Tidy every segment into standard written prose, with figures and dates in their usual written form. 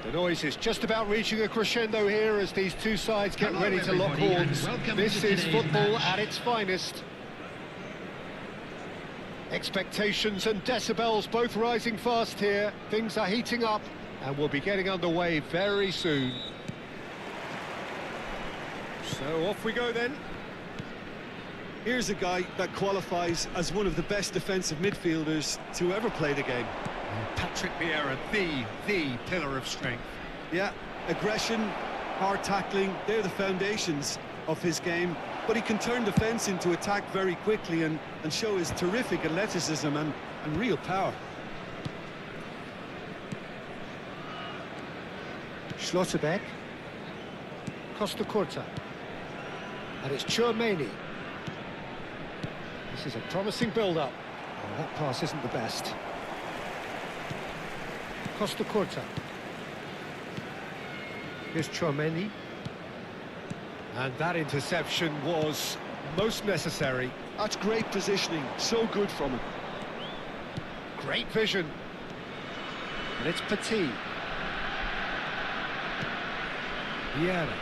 The noise is just about reaching a crescendo here as these two sides get ready to lock horns. This is football at its finest. Expectations and decibels both rising fast here. Things are heating up and we'll be getting underway very soon. So off we go then. Here's a guy that qualifies as one of the best defensive midfielders to ever play the game. Patrick Vieira, the pillar of strength. Yeah, aggression, hard tackling, they're the foundations of his game. But he can turn defence into attack very quickly and show his terrific athleticism and real power. Schlotterbeck. Costa Curta. And it's Chouameni. This is a promising build-up. Oh, that pass isn't the best. Costa Curta. Here's Chouameni. And that interception was most necessary. That's great positioning, so good from him. Great vision. And it's Petit. Vieira.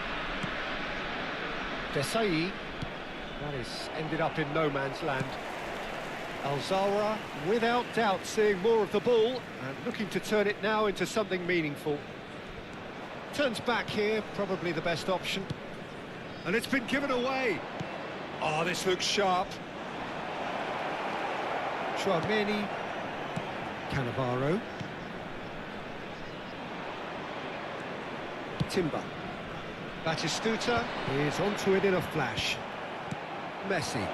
Desai. That is ended up in no man's land. Alzara, without doubt, seeing more of the ball and looking to turn it now into something meaningful. Turns back here, probably the best option. And it's been given away. Oh, this looks sharp. Chouameni. Cannavaro. Timber. Batistuta is onto it in a flash. Messi.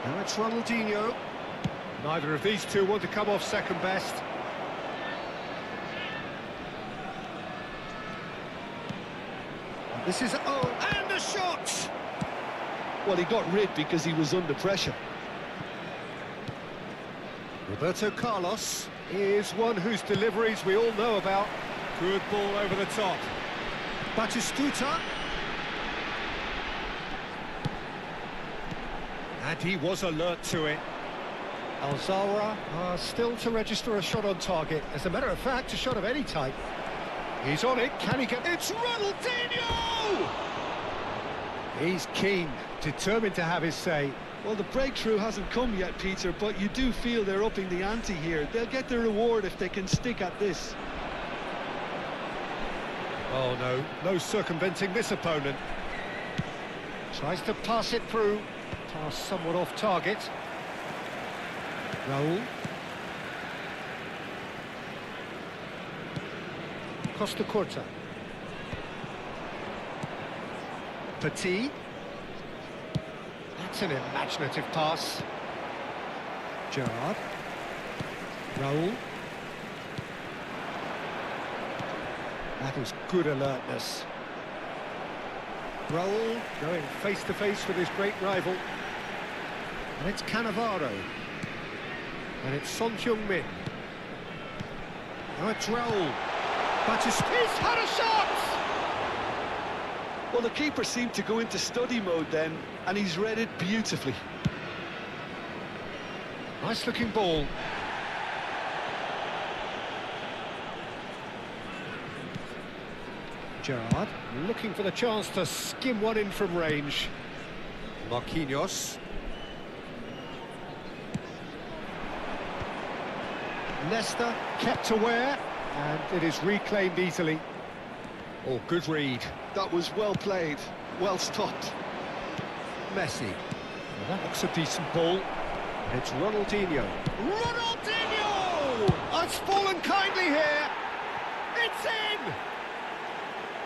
Now it's Ronaldinho. Neither of these two want to come off second best. This is... oh, and the shot! Well, he got rid because he was under pressure. Roberto Carlos is one whose deliveries we all know about. Good ball over the top. Batistuta. And he was alert to it. Alzara still to register a shot on target. As a matter of fact, a shot of any type. He's on it. Can he get... it's Ronaldinho! He's keen, determined to have his say. Well, the breakthrough hasn't come yet, Peter, but you do feel they're upping the ante here. They'll get their reward if they can stick at this. Oh, no. No circumventing this opponent. Tries to pass it through. Pass somewhat off target. Raul. Costa Curta. Petit. That's an imaginative pass. Gerrard. Raul. That is good alertness. Raul going face-to-face with his great rival. And it's Cannavaro. And it's Son Heung-min. Now it's Raul. He's had a shot! Well, the keeper seemed to go into study mode then, and he's read it beautifully. Nice looking ball. Gerrard looking for the chance to skim one in from range. Marquinhos. Leicester kept aware, and it is reclaimed easily. Oh, good read. That was well played, well stopped. Messi. Well, that looks a decent ball. It's Ronaldinho. Ronaldinho! It's fallen kindly here. It's in!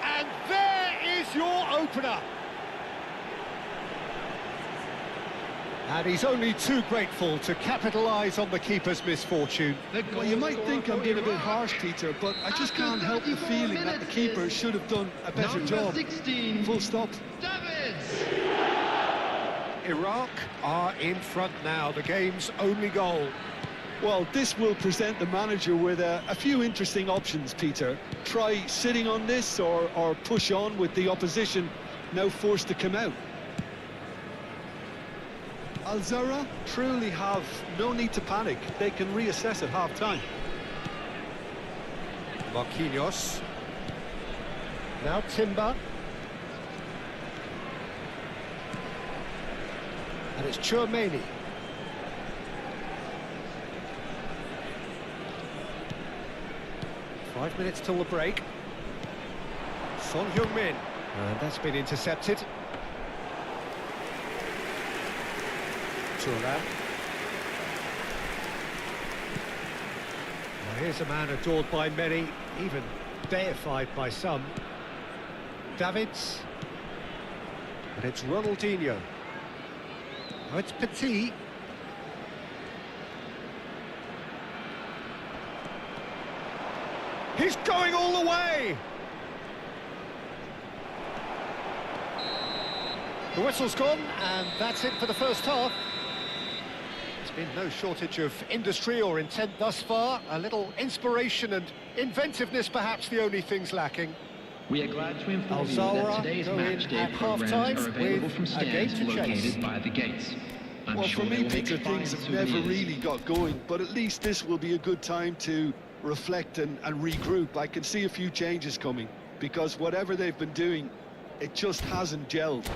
And there is your opener. And he's only too grateful to capitalise on the keeper's misfortune. Well, you might think I'm being a bit harsh, Peter, but I just can't help the feeling that the keeper should have done a better job. 16, full stop. Iraq are in front now, the game's only goal. Well, this will present the manager with a few interesting options, Peter. Try sitting on this or push on with the opposition now forced to come out. Alzara truly have no need to panic. They can reassess at half-time. Marquinhos. Now Timber. And it's Chouameni. Five minutes till the break. Son Heung-min. And that's been intercepted. Thuram. Well, here's a man adored by many, even deified by some. Davids. And it's Ronaldinho. Oh, it's Petit. He's going all the way! The whistle's gone, and that's it for the first half. There's been no shortage of industry or intent thus far. A little inspiration and inventiveness, perhaps the only things lacking. We are glad to inform you that today's match day programs are available from stands located by the gates. Well, for me, Peter, things have never really got going, but at least this will be a good time to reflect and regroup. I can see a few changes coming, because whatever they've been doing, it just hasn't gelled.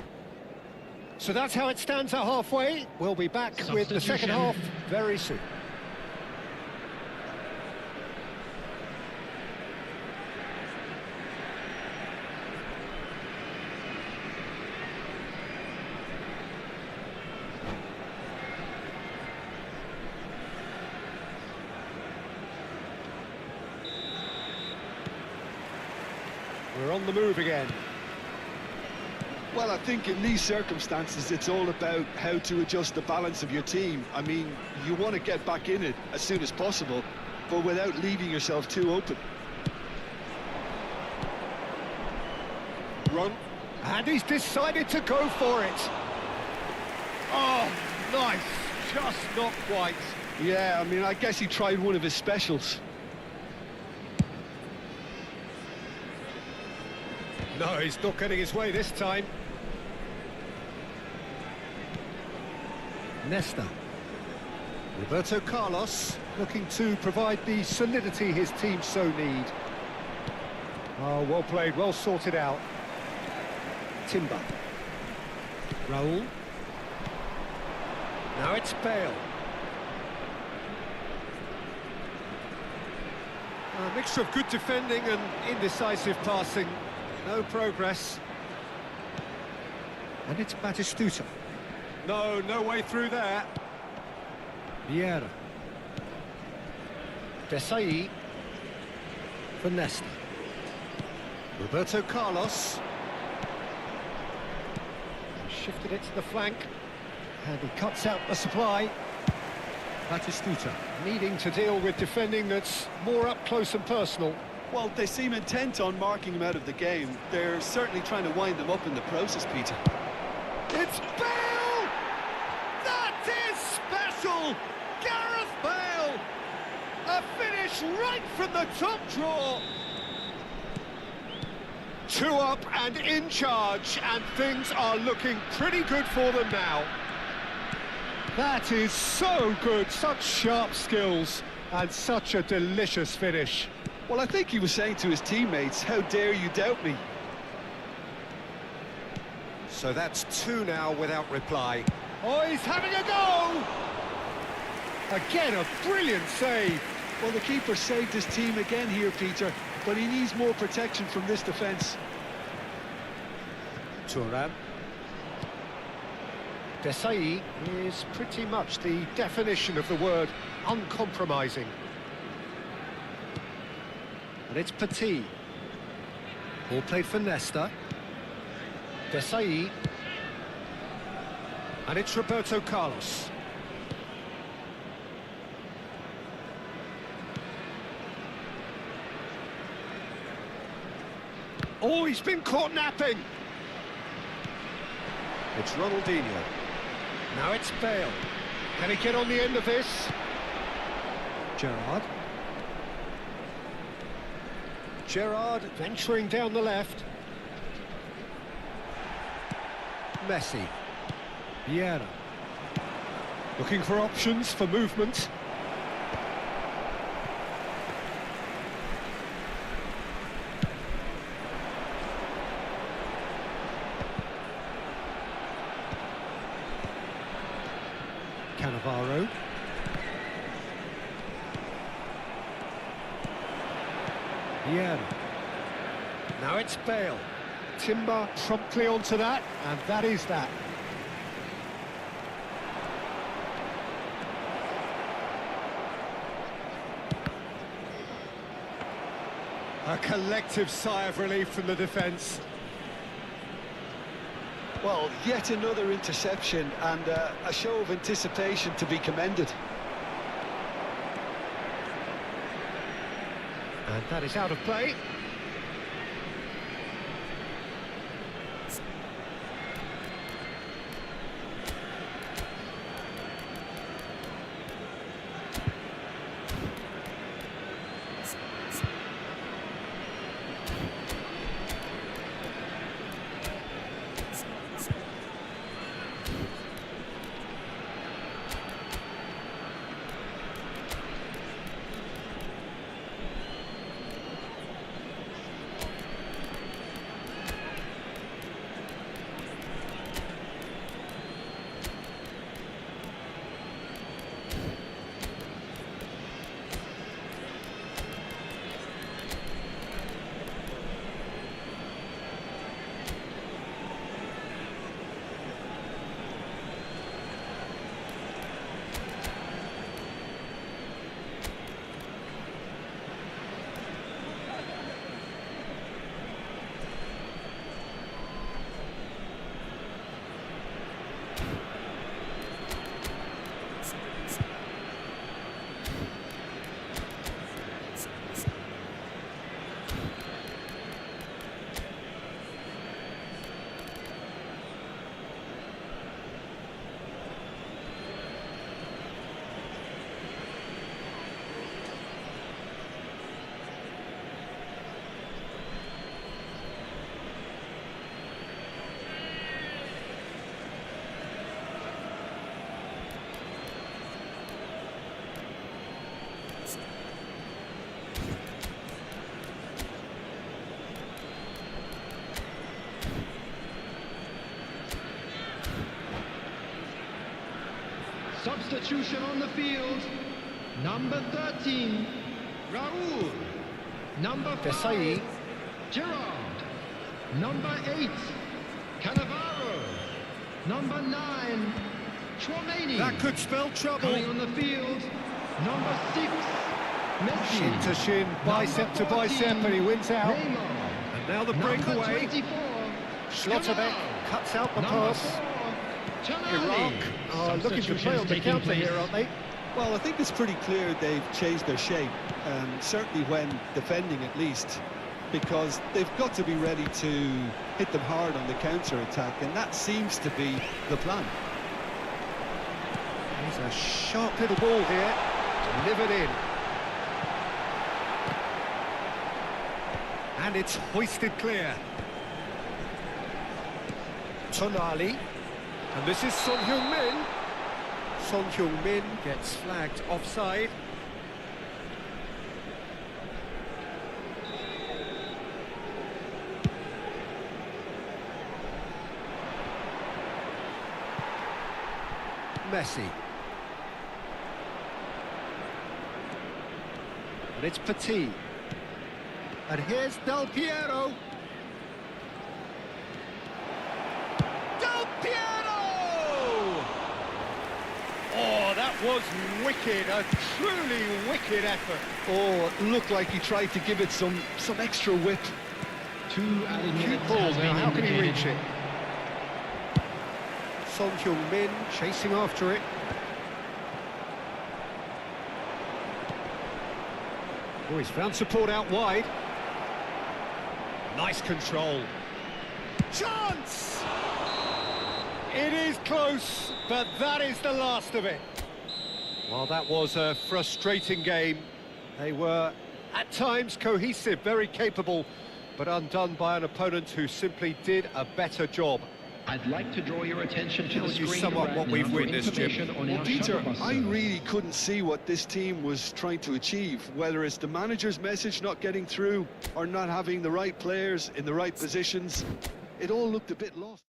So that's how it stands at halfway. We'll be back with the second half very soon. We're on the move again. Well, I think in these circumstances, it's all about how to adjust the balance of your team. I mean, you want to get back in it as soon as possible, but without leaving yourself too open. Run. And he's decided to go for it. Oh, nice. Just not quite. Yeah, I mean, I guess he tried one of his specials. No, he's not getting his way this time. Nesta. Roberto Carlos looking to provide the solidity his team so need. Oh, well played, well sorted out. Timber. Raul. Now it's Bale. A mixture of good defending and indecisive passing. No progress. And it's Batistuta. No way through there. Vieira. Desai. For Nesta. Roberto Carlos. Shifted it to the flank. And he cuts out the supply. Batistuta needing to deal with defending that's more up close and personal. Well, they seem intent on marking him out of the game. They're certainly trying to wind them up in the process, Peter. It's Bale! That is special! Gareth Bale! A finish right from the top draw! 2 up and in charge, and things are looking pretty good for them now. That is so good, such sharp skills, and such a delicious finish. Well, I think he was saying to his teammates, how dare you doubt me? So that's 2 now without reply. Oh, he's having a go! Again, a brilliant save. Well, the keeper saved his team again here, Peter, but he needs more protection from this defence. Thuram. Desai is pretty much the definition of the word uncompromising. And it's Petit. Ball played for Nesta. Desai. And it's Roberto Carlos. Oh, he's been caught napping. It's Ronaldinho. Now it's Bale. Can he get on the end of this? Gerrard venturing down the left. Messi. Vieira. Looking for options for movement. Navarro. Yeah. Now it's Bale. Timber promptly onto that, and that is that. A collective sigh of relief from the defence. Well, yet another interception and a show of anticipation to be commended. And that is out of play. Substitution on the field. Number 13, Raul. Number 5, Gerard. Number 8, Cannavaro. Number 9, Chouameni. That could spell trouble. Coming on the field, number 6, Messi. Shin to shin, bicep to bicep, and he wins out. Neymar. And now the Number breakaway. 24, Schlotterbeck cuts out the Number pass. 4, Iraq are looking to play on the counter here, aren't they? Well, I think it's pretty clear they've changed their shape, certainly when defending at least, because they've got to be ready to hit them hard on the counter-attack, and that seems to be the plan. There's a sharp little ball here, delivered in. And it's hoisted clear. Tonali. And this is Son Heung-min. Son Heung-min gets flagged offside. Messi. And it's Petit. And here's Del Piero. Del Piero! Oh, that was wicked, a truly wicked effort. Oh, it looked like he tried to give it some extra whip. 2 added minutes Ball has now, been how can he indicated. reach it? Son Heung-min chasing after it. Oh, he's found support out wide. Nice control. Chance! It is close, but that is the last of it. Well, that was a frustrating game. They were, at times, cohesive, very capable, but undone by an opponent who simply did a better job. I'd like to draw your attention to the Tells you screen somewhat right what we've now for witnessed, Jim. information on Well, our Peter, shuttle bus I service. really couldn't see what this team was trying to achieve, whether it's the manager's message not getting through or not having the right players in the right positions. It all looked a bit lost.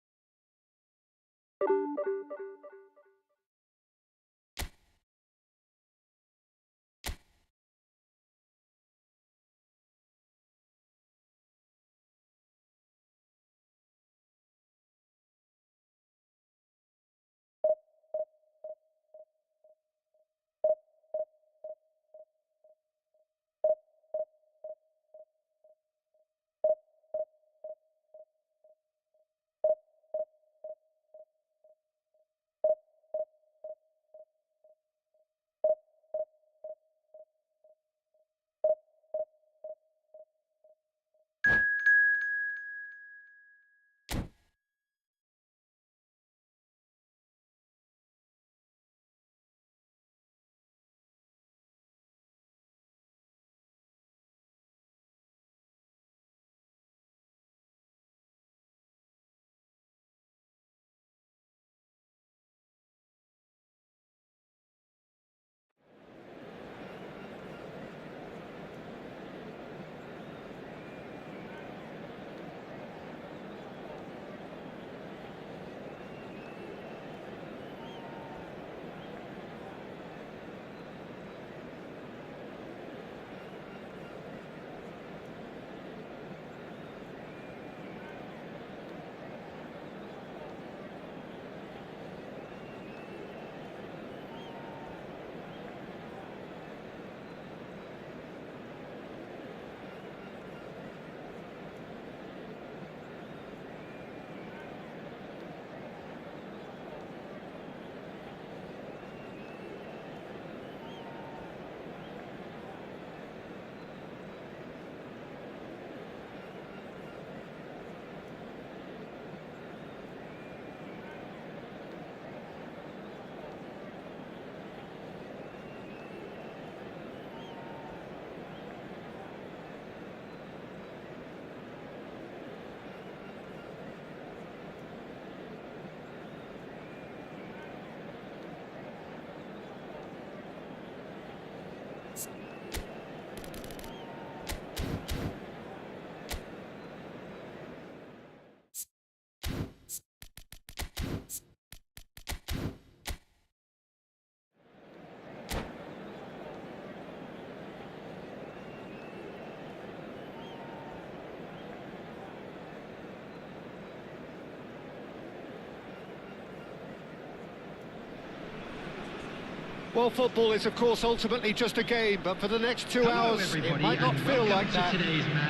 Well, football is, of course, ultimately just a game, but for the next 2 hours, it might not feel like that.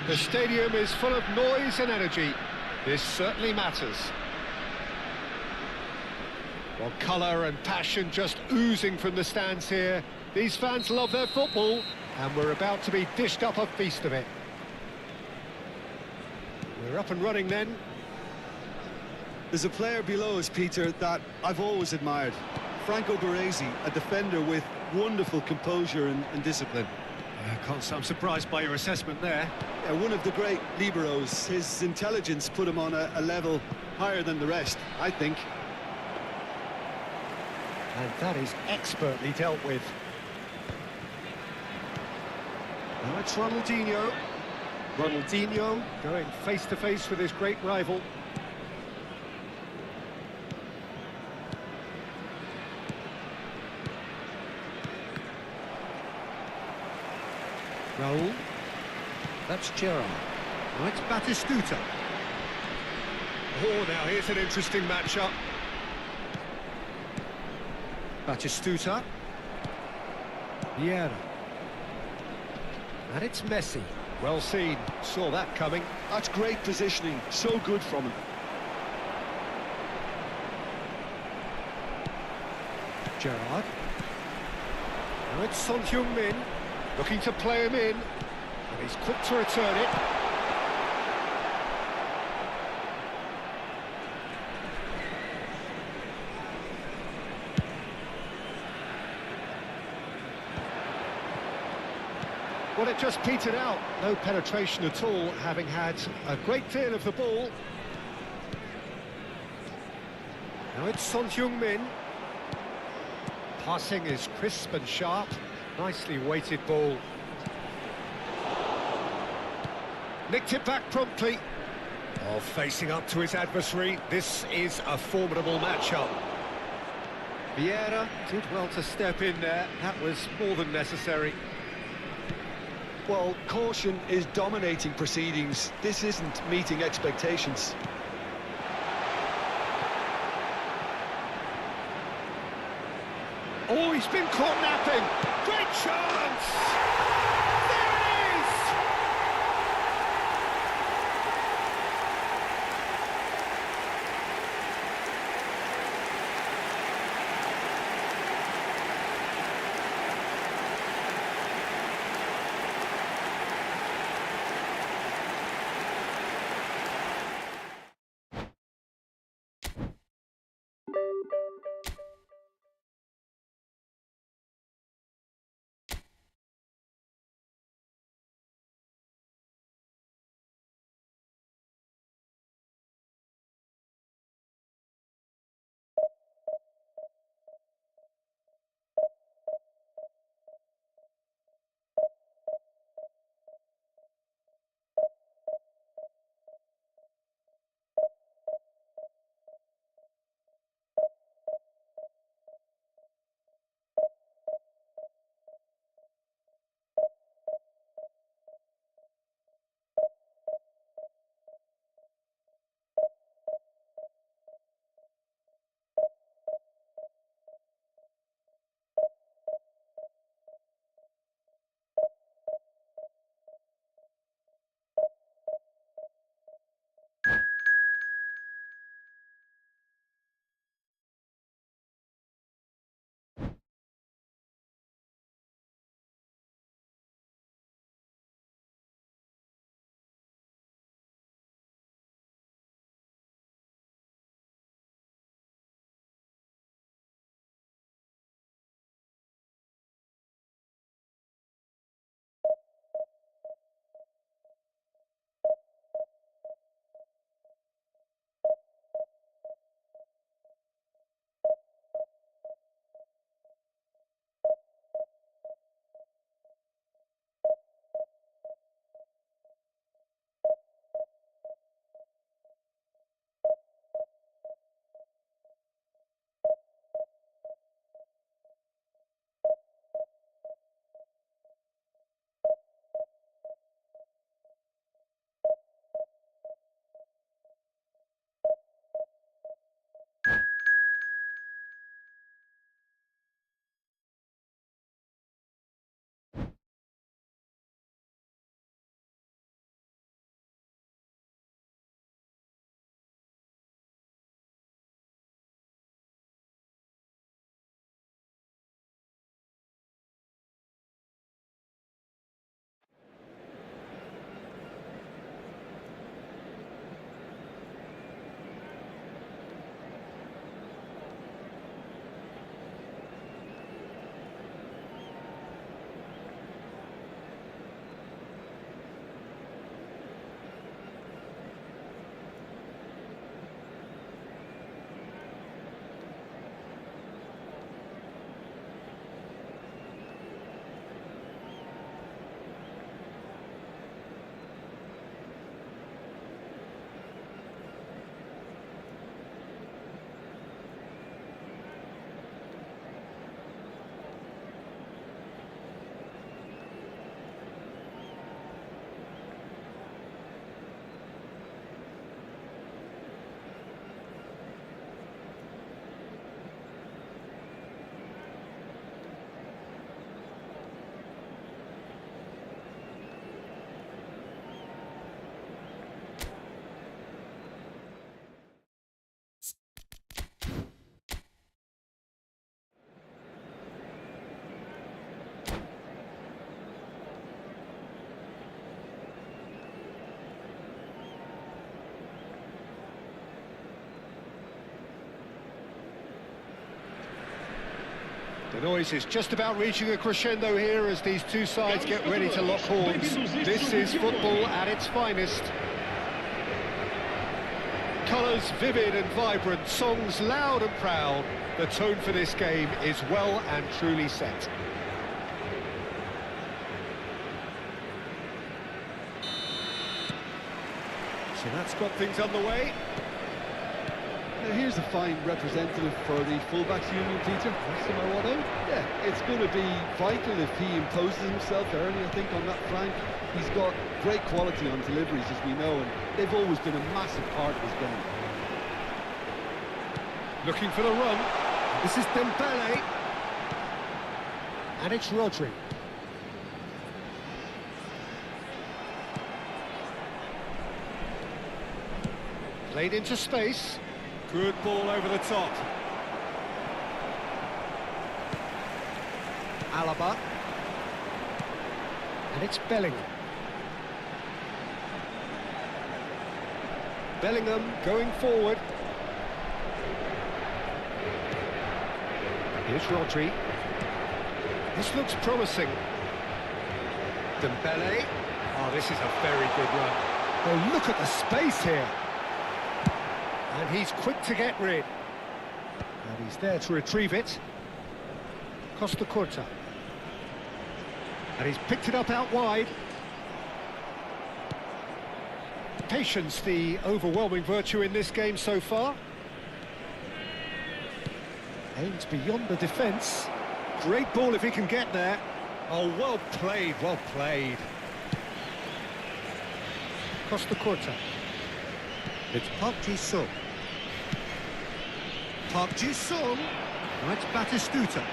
The stadium is full of noise and energy. This certainly matters. Well, colour and passion just oozing from the stands here. These fans love their football, and we're about to be dished up a feast of it. We're up and running then. There's a player below us, Peter, that I've always admired. Franco Baresi, a defender with wonderful composure and discipline. I'm surprised by your assessment there. Yeah, one of the great liberos. His intelligence put him on a level higher than the rest, I think. And that is expertly dealt with. Now it's Ronaldinho. Ronaldinho going face-to-face with his great rival. Raul. That's Gerrard. Now it's Batistuta. Oh, now here's an interesting matchup. Batistuta. Vieira. And it's Messi. Well seen. Saw that coming. That's great positioning. So good from him. Gerrard. Now it's Son Heung-min. Looking to play him in. And he's quick to return it. Well, it just petered out. No penetration at all, having had a great deal of the ball. Now it's Son Heung-min. Passing is crisp and sharp. Nicely weighted ball. Nicked it back promptly. Oh, facing up to his adversary. This is a formidable matchup. Vieira did well to step in there. That was more than necessary. Well, caution is dominating proceedings. This isn't meeting expectations. Oh, he's been caught napping. Great chance! The noise is just about reaching a crescendo here as these two sides get ready to lock horns. This is football at its finest. Colours vivid and vibrant, songs loud and proud. The tone for this game is well and truly set. So that's got things underway. Now here's a fine representative for the fullbacks union, Peter. Yeah, it's going to be vital if he imposes himself early, I think, on that flank. He's got great quality on deliveries, as we know, and they've always been a massive part of his game. Looking for the run. This is Dembele. And it's Rodri. Played into space. Good ball over the top. Alaba. And it's Bellingham. Bellingham going forward. Here's Rodri. This looks promising. Dembele. Oh, this is a very good run. Oh, look at the space here. And he's quick to get rid. And he's there to retrieve it. Costa Curta. And he's picked it up out wide. Patience, the overwhelming virtue in this game so far. Aims beyond the defence. Great ball if he can get there. Oh, well played, well played. Costa Curta. It's Park Ji-sung. Park Ji-sung. Right, Batistuta.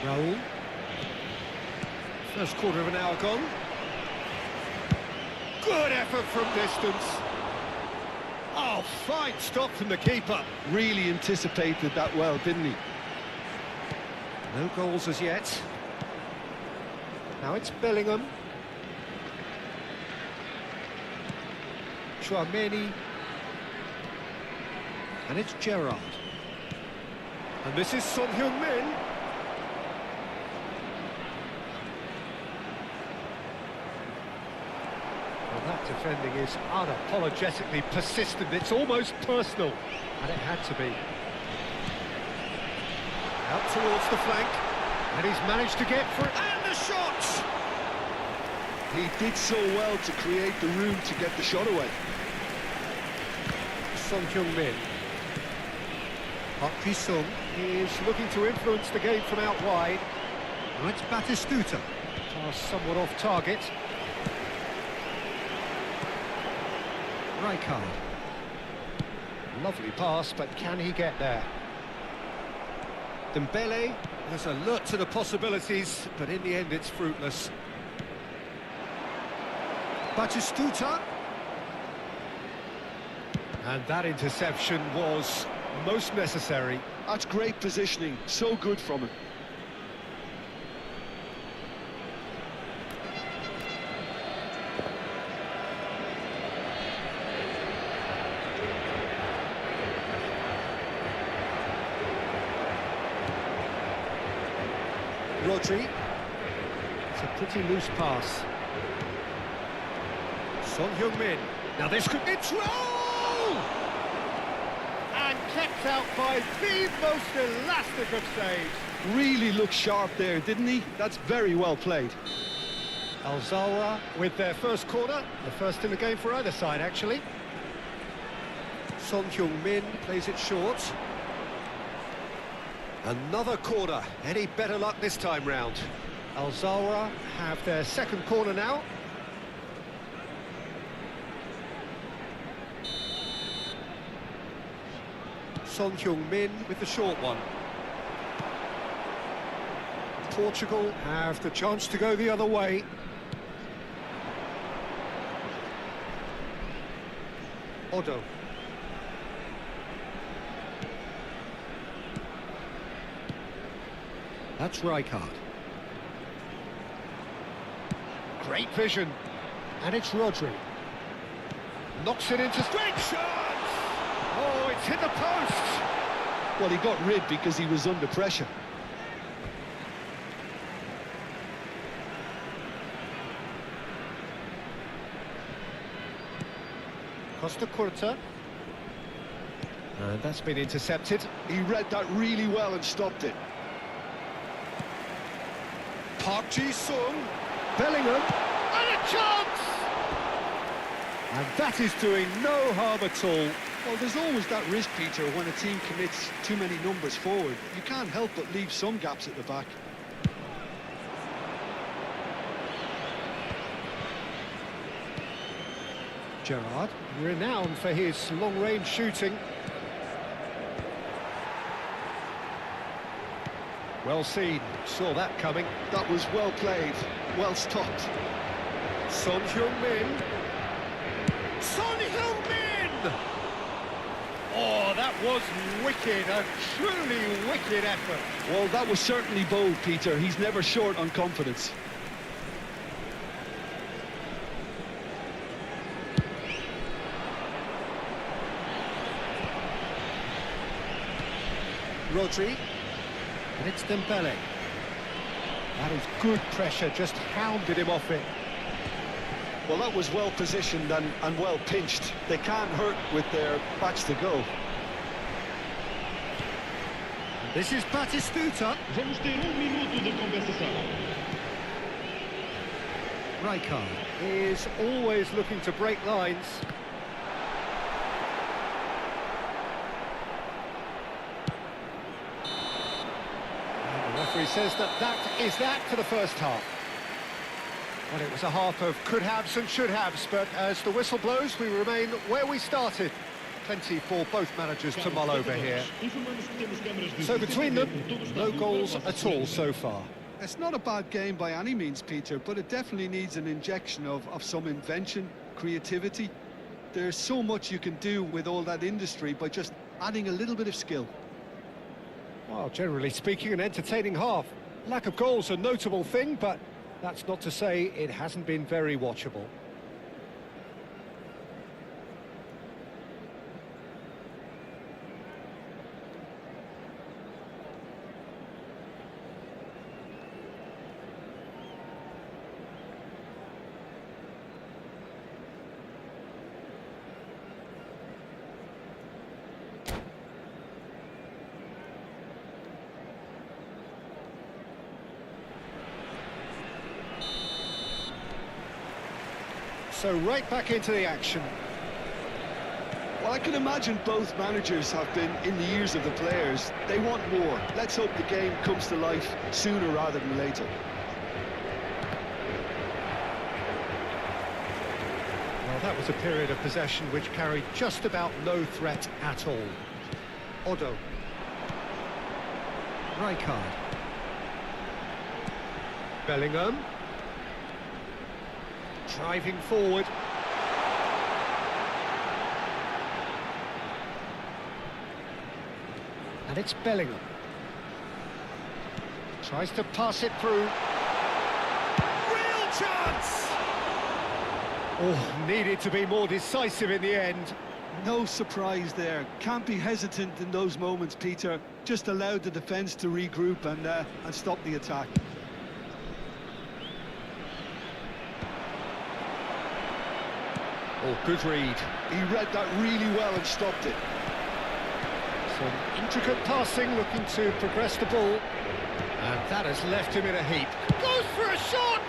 Raul. First quarter of an hour gone. Good effort from distance. Oh, fine stop from the keeper. Really anticipated that well, didn't he? No goals as yet. Now it's Bellingham. Chouameni. And it's Gerrard. And this is Son Heung-min. Well, that defending is unapologetically persistent. It's almost personal. And it had to be. Out towards the flank. And he's managed to get through. And the shot! He did so well to create the room to get the shot away. Son Heung-min. Park Ji-sung is looking to influence the game from out wide. Now it's Batistuta. Pass somewhat off target. Rijkaard. Lovely pass, but can he get there? Dembele is alert to the possibilities, but in the end it's fruitless. Batistuta. And that interception was most necessary. That's great positioning, so good from him. Rodri. It's a pretty loose pass. Son Heung-min. Now this could... It's roll! And kept out by the most elastic of saves. Really looked sharp there, didn't he? That's very well played. Alzara with their first corner. The first in the game for either side, actually. Son Heung-min plays it short. Another corner. Any better luck this time round? Alzara have their second corner now. Son Heung-min with the short one. Portugal have the chance to go the other way. Odo. That's Rijkaard. Great vision. And it's Rodri. Knocks it into... Great shot! Oh, it's hit the post! Well, he got rid because he was under pressure. Costa Curta. And that's been intercepted. He read that really well and stopped it. Park Ji-sung. Bellingham. And a chance! And that is doing no harm at all. Well, there's always that risk, Peter, when a team commits too many numbers forward. You can't help but leave some gaps at the back. Gerrard, renowned for his long-range shooting. Well seen, saw that coming. That was well played, well stopped. Son Heung-min. Son Heung-min! Oh, that was wicked, a truly wicked effort. Well, that was certainly bold, Peter. He's never short on confidence. Rodri. And it's Dembele. That is good pressure, just hounded him off it. Well, that was well positioned and well pinched. They can't hurt with their backs to go. This is Batistuta. Vamos ter minuto de compensação. Rijkaard is always looking to break lines. And the referee says that is that for the first half. Well, it was a half of could-haves and should-haves, but as the whistle blows, we remain where we started. Plenty for both managers to mull over here. So between them, no goals at all so far. It's not a bad game by any means, Peter, but it definitely needs an injection of some invention, creativity. There's so much you can do with all that industry by just adding a little bit of skill. Well, generally speaking, an entertaining half. Lack of goals a notable thing, but that's not to say it hasn't been very watchable. So right back into the action. Well, I can imagine both managers have been in the ears of the players. They want more. Let's hope the game comes to life sooner rather than later. Well, that was a period of possession which carried just about no threat at all. Odo. Rijkaard. Bellingham. Driving forward. And it's Bellingham. Tries to pass it through. Real chance! Oh, needed to be more decisive in the end. No surprise there. Can't be hesitant in those moments, Peter. Just allowed the defence to regroup and stop the attack. Oh, good read. He read that really well and stopped it. Some intricate passing, looking to progress the ball. And that has left him in a heap. Goes for a shot!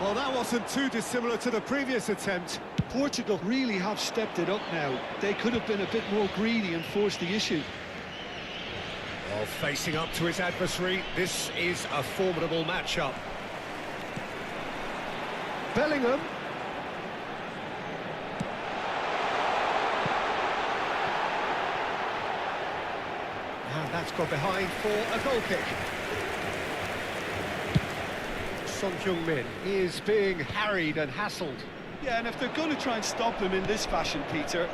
Well, that wasn't too dissimilar to the previous attempt. Portugal really have stepped it up now. They could have been a bit more greedy and forced the issue. Well, facing up to his adversary, this is a formidable matchup. Bellingham. And that's got behind for a goal kick. Son Heung-min is being harried and hassled. Yeah, and if they're going to try and stop him in this fashion, Peter,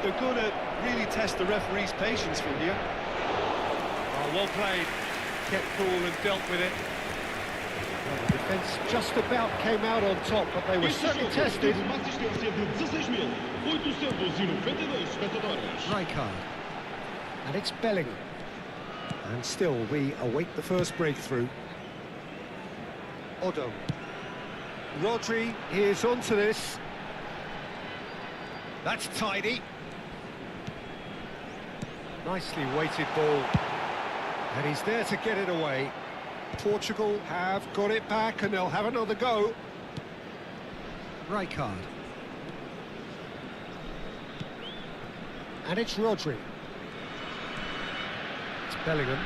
they're going to really test the referee's patience from here. Oh, well played. Kept cool and dealt with it. Well, the defence just about came out on top, but they were certainly tested. Rijkaard. And it's Bellingham. And still, we await the first breakthrough. Odo. Rodri is onto this. That's tidy. Nicely weighted ball. And he's there to get it away. Portugal have got it back and they'll have another go. Right card. And it's Rodri. It's Bellingham.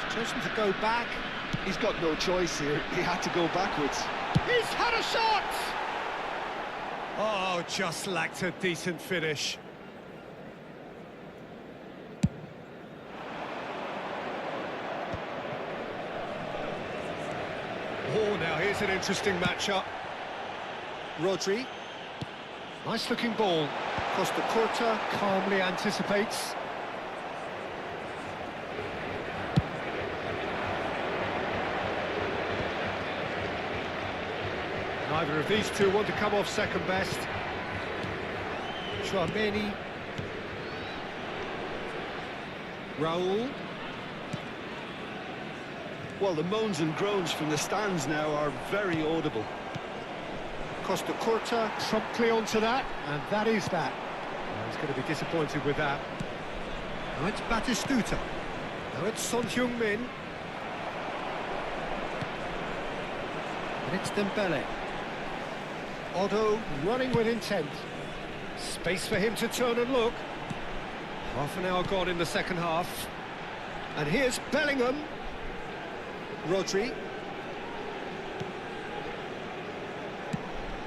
He's chosen to go back. He's got no choice here. He had to go backwards. He's had a shot! Oh, just lacked a decent finish. Oh, now here's an interesting matchup. Rodri. Nice-looking ball. Costa Curta calmly anticipates. Neither of these two want to come off second best. Chouameni. Raul. Well, the moans and groans from the stands now are very audible. Costa Curta promptly onto that, and that is that. Well, he's going to be disappointed with that. Now it's Batistuta. Now it's Son Heung-min. And it's Dembele. Odo running with intent. Space for him to turn and look. Half an hour gone in the second half. And here's Bellingham. Rodri.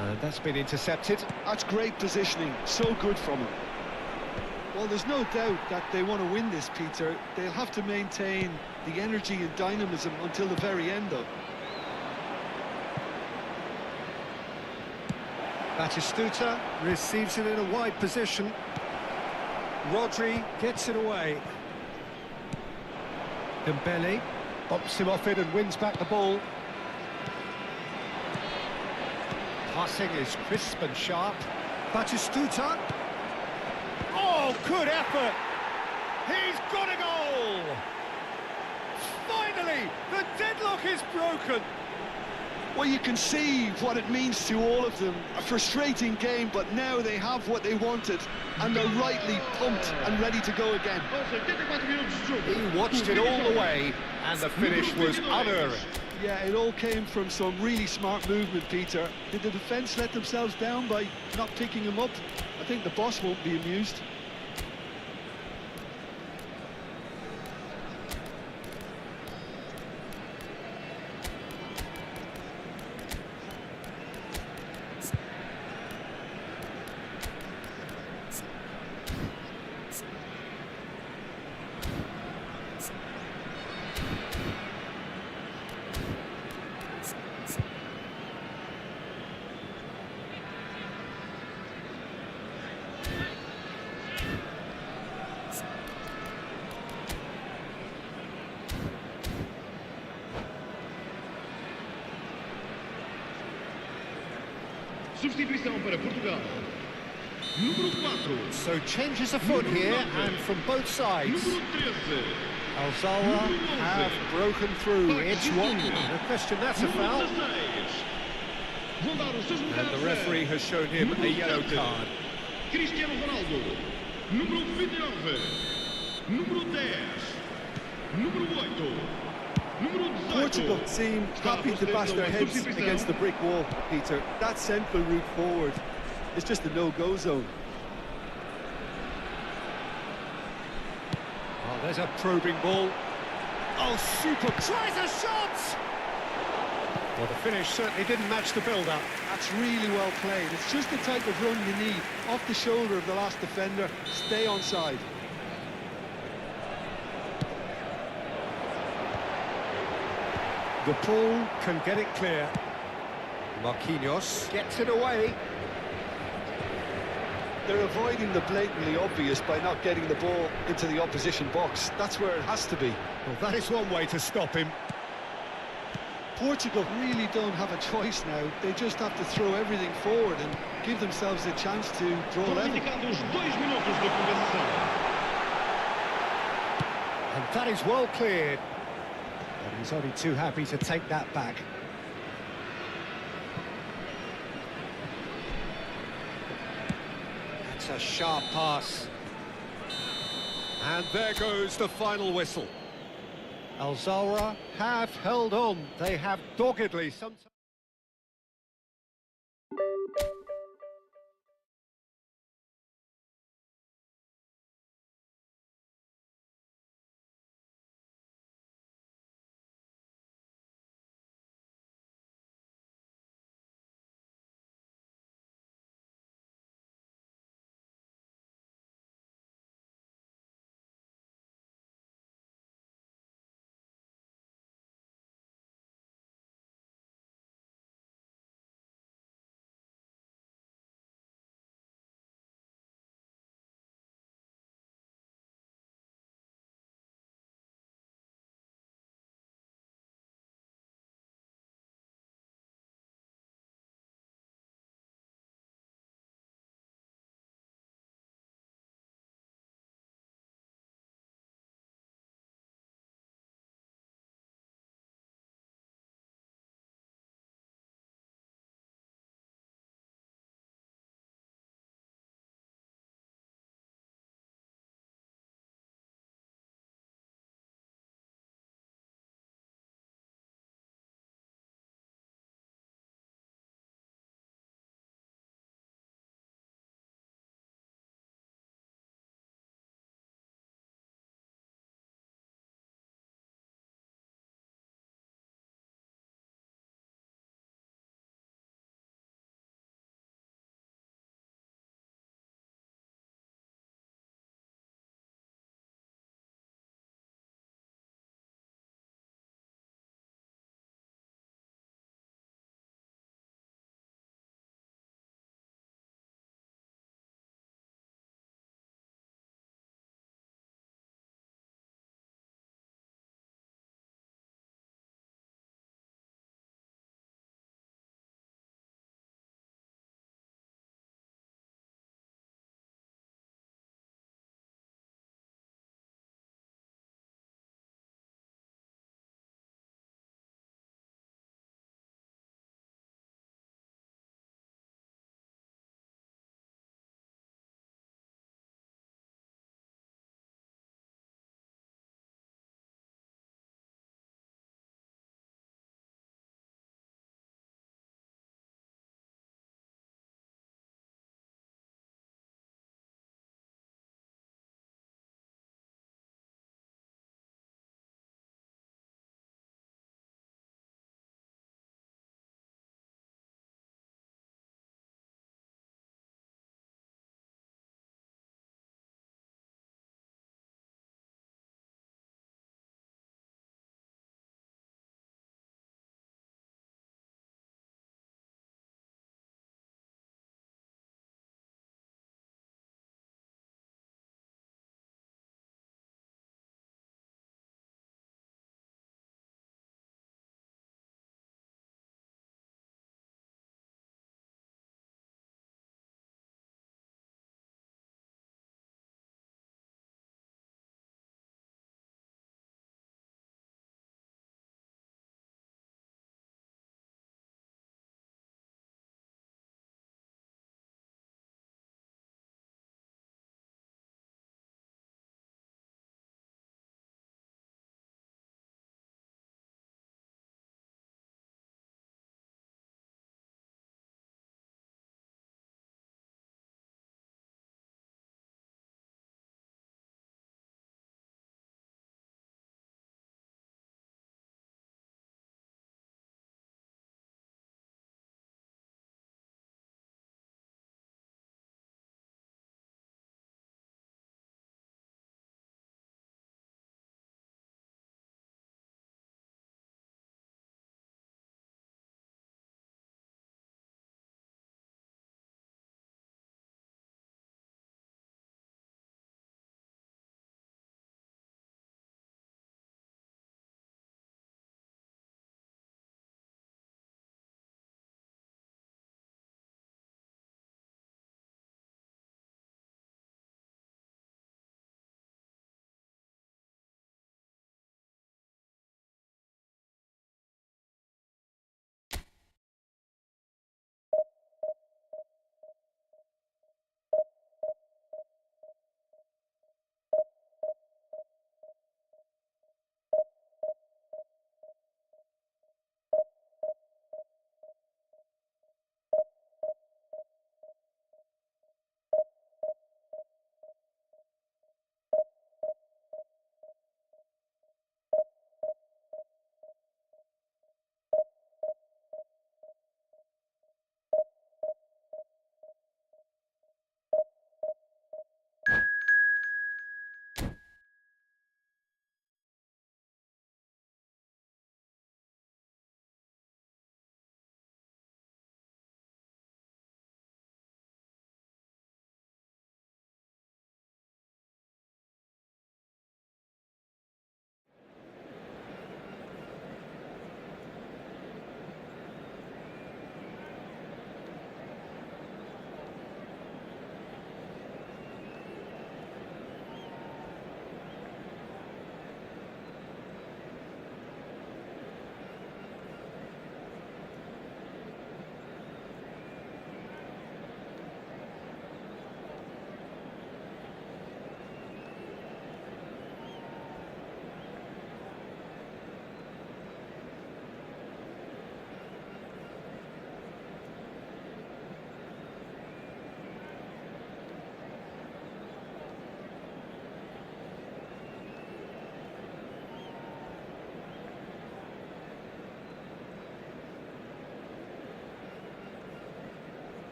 And that's been intercepted. That's great positioning, so good from him. Well, there's no doubt that they want to win this, Peter. They'll have to maintain the energy and dynamism until the very end, though. Batistuta receives it in a wide position. Rodri gets it away. Dembele bumps him off it and wins back the ball. Passing is crisp and sharp. Batistuta. Oh, good effort! He's got a goal! Finally, the deadlock is broken. Well, you can see what it means to all of them. A frustrating game, but now they have what they wanted, and they're rightly pumped and ready to go again. He watched it all the way, and the finish was unerring. Yeah, it all came from some really smart movement, Peter. Did the defence let themselves down by not picking him up? I think the boss won't be amused. Substituição para Portugal. Número 4. So changes afoot here, and from both sides. Número 13. Alzara have broken through. It's one. No question that's a foul. And the referee has shown him a yellow card. Cristiano Ronaldo. Número 29. Número 10. Número 8. Portugal seem happy to bash their heads against the brick wall, Peter. That central route forward is just a no-go zone. Oh, there's a probing ball. Oh, super. Tries a shot! Well, the finish certainly didn't match the build-up. That's really well played. It's just the type of run you need. Off the shoulder of the last defender, stay onside. The ball can get it clear. Marquinhos gets it away. They're avoiding the blatantly obvious by not getting the ball into the opposition box. That's where it has to be. Well, that is one way to stop him. Portugal really don't have a choice now. They just have to throw everything forward and give themselves a chance to draw level. Indicados 2 minutos de compensação. And that is well cleared. And he's only too happy to take that back. That's a sharp pass. And there goes the final whistle. Al Zawra have held on. They have doggedly sometimes.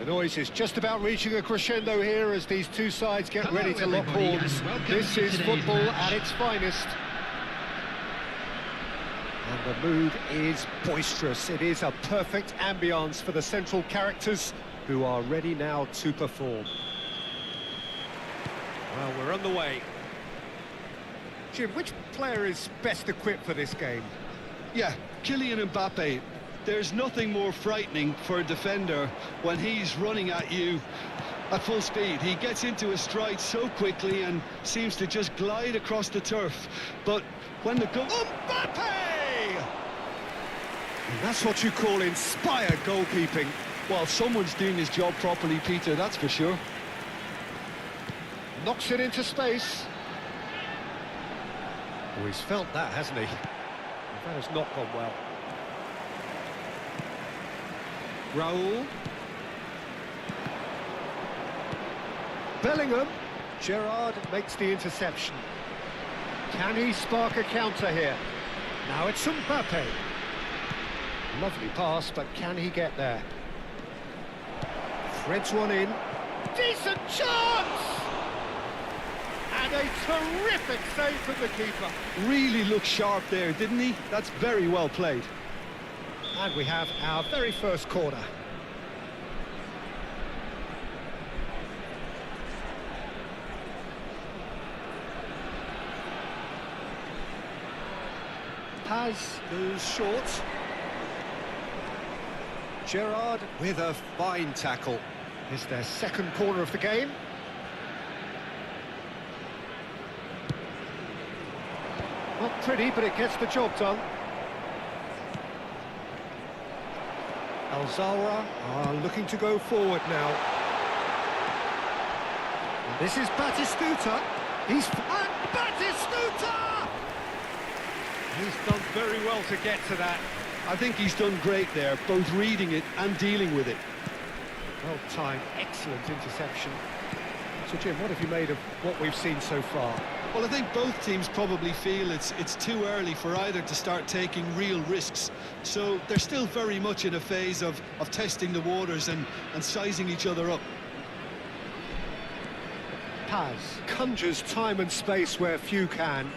The noise is just about reaching a crescendo here as these two sides get ready to lock horns. This is football at its finest. And the mood is boisterous. It is a perfect ambience for the central characters who are ready now to perform. Well, we're on the way. Jim, which player is best equipped for this game? Yeah, Kylian Mbappe. There's nothing more frightening for a defender when he's running at you at full speed. He gets into his stride so quickly and seems to just glide across the turf. But when the goal... Mbappe! And that's what you call inspired goalkeeping. Well, someone's doing his job properly, Peter, that's for sure. Knocks it into space. Oh, he's felt that, hasn't he? That has not gone well. Raul. Bellingham. Gerrard makes the interception. Can he spark a counter here? Now it's Mbappe. Lovely pass, but can he get there? Threads one in. Decent chance! And a terrific save from the keeper. Really looked sharp there, didn't he? That's very well played. And we have our very first corner. Paz goes short. Gerrard with a fine tackle. Is their second corner of the game. Not pretty, but it gets the job done. Alzara are looking to go forward now. And this is Batistuta. And Batistuta! He's done very well to get to that. I think he's done great there, both reading it and dealing with it. Well timed, excellent interception. So Jim, what have you made of what we've seen so far? Well, I think both teams probably feel it's too early for either to start taking real risks. So they're still very much in a phase of testing the waters and sizing each other up. Paz conjures time and space where few can.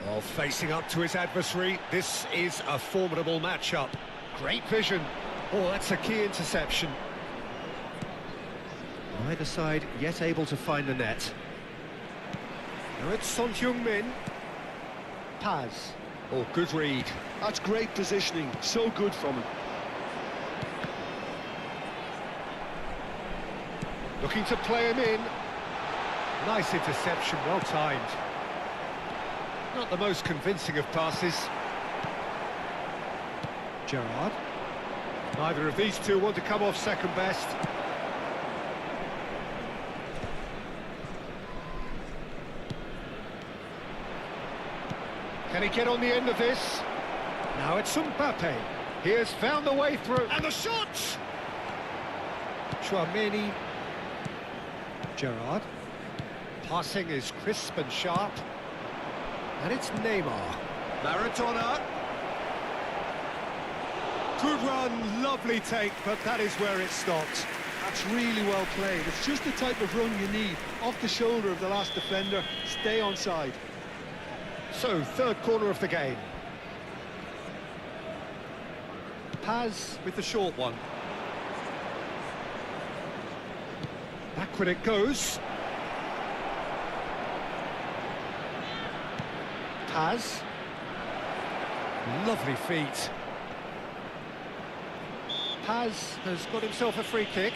While facing up to his adversary, this is a formidable matchup. Great vision. Oh, that's a key interception. Either side yet able to find the net. Now it's Son Heung-min. Paz. Oh, good read. That's great positioning. So good from him. Looking to play him in. Nice interception, well timed. Not the most convincing of passes. Gerrard. Neither of these two want to come off second best. Can he get on the end of this? Now it's Mbappe. He has found the way through. And the shot! Chouameni. Gerrard. Passing is crisp and sharp. And it's Neymar. Maradona. Good run, lovely take, but that is where it stopped. That's really well played. It's just the type of run you need. Off the shoulder of the last defender, stay onside. So, third corner of the game. Paz with the short one. Backward it goes. Paz. Lovely feet. Paz has got himself a free kick.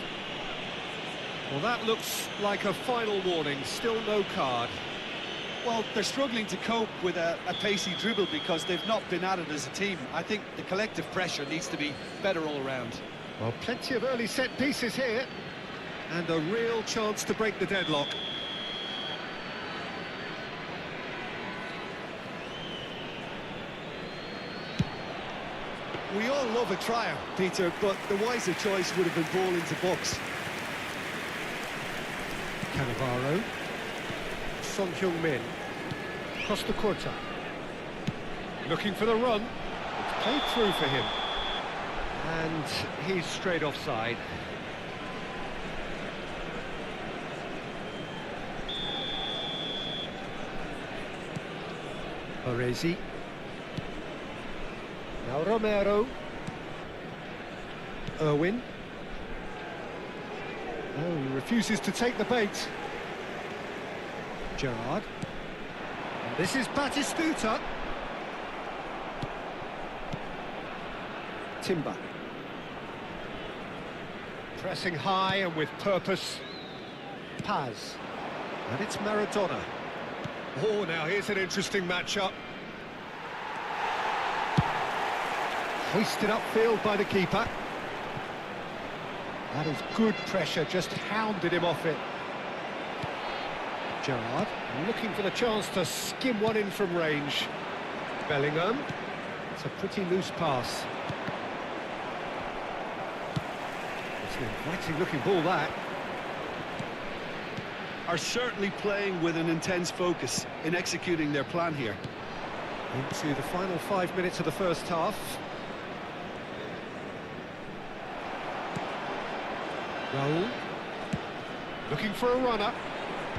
Well, that looks like a final warning. Still no card. Well, they're struggling to cope with a pacey dribble because they've not been at it as a team. I think the collective pressure needs to be better all around. Well, plenty of early set pieces here. And a real chance to break the deadlock. We all love a tryout, Peter, but the wiser choice would have been ball into box. Cannavaro. Son Heung-min. Costa Curta. Looking for the run. It's played through for him. And he's straight offside. Baresi. Now Romero. Irwin. Oh, he refuses to take the bait. Gerrard. And this is Batistuta. Timber. Pressing high and with purpose. Paz. And it's Maradona. Oh, now here's an interesting matchup. Hoisted upfield by the keeper. That is good pressure, just hounded him off it. Gerrard looking for the chance to skim one in from range. Bellingham. It's a pretty loose pass. It's an inviting looking ball, that. Are certainly playing with an intense focus in executing their plan here. Into the final 5 minutes of the first half. Raul. Looking for a runner.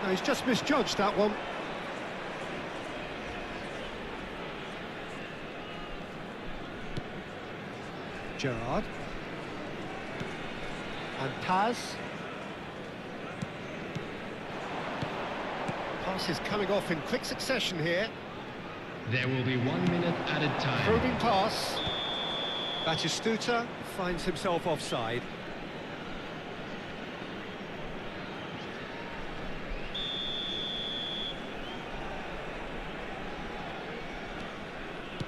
No, he's just misjudged that one. Gerrard. And Paz. Passes coming off in quick succession here. There will be 1 minute added time. Probing pass. Batistuta finds himself offside.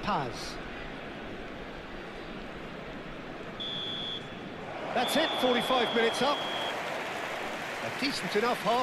Paz. That's it, 45 minutes up. A decent enough half.